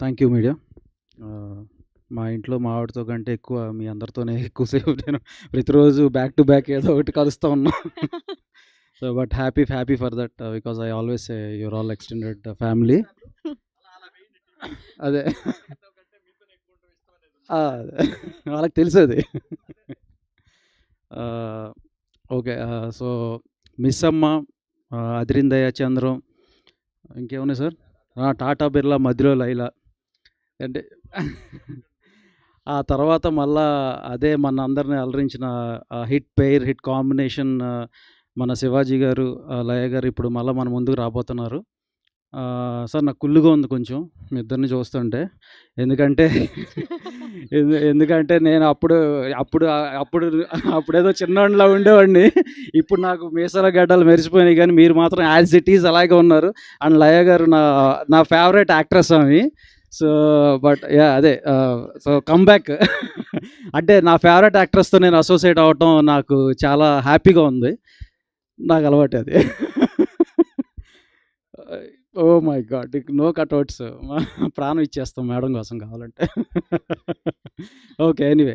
Thank you media. మా ఇంట్లో మా ఆవిడతో కంటే ఎక్కువ మీ అందరితోనే ఎక్కువసేపు నేను ప్రతిరోజు బ్యాక్ టు బ్యాక్ ఏదో ఒకటి కలుస్తూ ఉన్నా. So but happy for that because I always say your all extended family. అదే అదే వాళ్ళకి తెలుసు అది. ఓకే. సో మిస్ అమ్మ, అదిరిందయ్య చంద్రం, ఇంకేమున్నాయి సార్? టాటా బిర్లా, మధ్యలో లైలా. అంటే ఆ తర్వాత మళ్ళా అదే మన అందరిని అలరించిన హిట్ పెయిర్, హిట్ కాంబినేషన్ మన శివాజీ గారు, లయ గారు ఇప్పుడు మళ్ళీ మన ముందుకు రాబోతున్నారు. సార్ నాకు కుళ్ళుగా ఉంది కొంచెం మీ ఇద్దరిని చూస్తుంటే. ఎందుకంటే ఎందుకంటే నేను అప్పుడు అప్పుడు అప్పుడు అప్పుడేదో చిన్నోడిలా ఉండేవాడిని. ఇప్పుడు నాకు మీసాల గడ్డలు మెరిసిపోయినాయి, కానీ మీరు మాత్రం యాజ్ ఇట్ ఈజ్ అలాగే ఉన్నారు. అండ్ లయ గారు నా నా ఫేవరెట్ యాక్ట్రెస్ ఆమె. సో బట్ యా అదే సో కమ్‌బ్యాక్. అంటే నా ఫేవరెట్ యాక్ట్రెస్‌తో నేను అసోసియేట్ అవ్వటం నాకు చాలా హ్యాపీగా ఉంది. నాకు అలవాటే అది. Oh my God! ఇక నో కటౌట్స్. ప్రాణం ఇచ్చేస్తాం మేడం కోసం కావాలంటే. ఓకే. ఎనీవే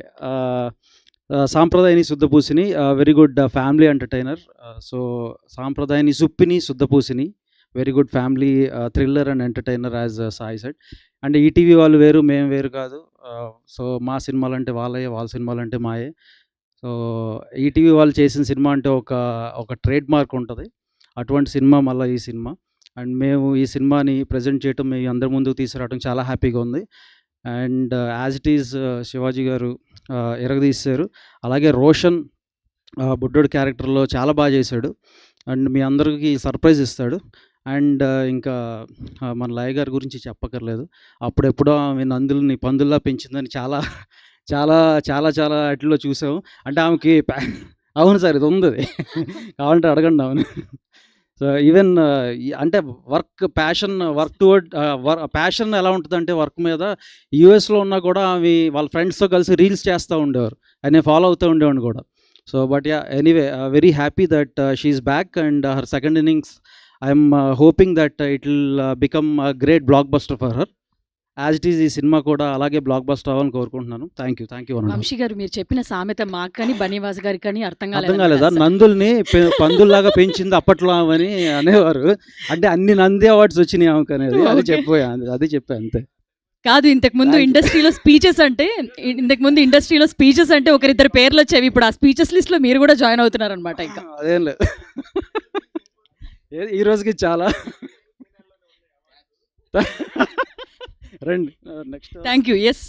సాంప్రదాయని శుద్ధపూసిని very good family entertainer. So సాంప్రదాయని సుప్పిని శుద్ధపూసిని very good family thriller and entertainer as Sai said. And ETV వాళ్ళు వేరు, మేము వేరు కాదు. సో మా సినిమాలంటే వాళ్ళయే, వాళ్ళ సినిమాలంటే మాయే. సో ఈటీవీ వాళ్ళు చేసిన సినిమా అంటే ఒక ట్రేడ్ మార్క్ ఉంటది. అటువంటి సినిమా మళ్ళా ఈ సినిమా. అండ్ మేము ఈ సినిమాని ప్రెజెంట్ చేయటం, మీ అందరి ముందుకు తీసుకురావడం చాలా హ్యాపీగా ఉంది. And as it is Shivaji గారు ఇరగదీశారు. అలాగే రోషన్ బుడ్డోడు క్యారెక్టర్‌లో చాలా బాగా చేశాడు. అండ్ మీ అందరికి సర్ప్రైజ్ ఇస్తాడు. అండ్ ఇంకా మన లయ గారి గురించి చెప్పక్కర్లేదు. అప్పుడెప్పుడో ఆమె నందులని పందుల్లా పెంచిందని చాలా చాలా చాలా చాలా ఆటిల్లో చూసాం. అంటే ఆమెకి అవును సార్, ఇది ఉందది. కావాలంటే అడగండి ఆమెని. సో ఈవెన్ అంటే వర్క్ టువర్డ్ ప్యాషన్ ఎలా ఉంటదంటే వర్క్ మీద యూఎస్‌లో ఉన్నా కూడా ఆమె వాళ్ళ ఫ్రెండ్స్‌తో కలిసి రీల్స్ చేస్తా ఉండేవారు. అది నేను ఫాలో అవుతూ ఉండేవాడిని కూడా. So but yeah! Anyway very happy that she is back and her second innings I'm hoping that it will become a great block buster for her. As it is ఈ cinema కూడా అలాగే block buster అవ్వాలని కోరుకుంటున్నాను. Thank you Varun. Vamsi గారు, మీరు చెప్పిన సామెత మాకు కానీ బనీవాస్ గారికి కానీ అర్థం అర్థం కాలేదా? నందుల్ని పందుల్లాగా పెంచింది అప్పట్లో అని అనేవారు. అంటే అన్ని నంది అవార్డ్స్ వచ్చినాయి ఆమెకు అనేది. అది Okay. చెప్పబోయా, అది చెప్పా అంతే. కాదు, ఇంతకు ముందు Thank you. ఇండస్ట్రీలో స్పీచెస్ అంటే ఒకరిద్దరు పేర్లు వచ్చేవి. ఇప్పుడు ఆ స్పీచెస్ లిస్ట్ లో మీరు కూడా జాయిన్ అవుతున్నారు అనమాట. ఇంకా అదేం లేదు. ఈ రోజుకి చాలా రండి నెక్స్ట్. Thank you. ఎస్.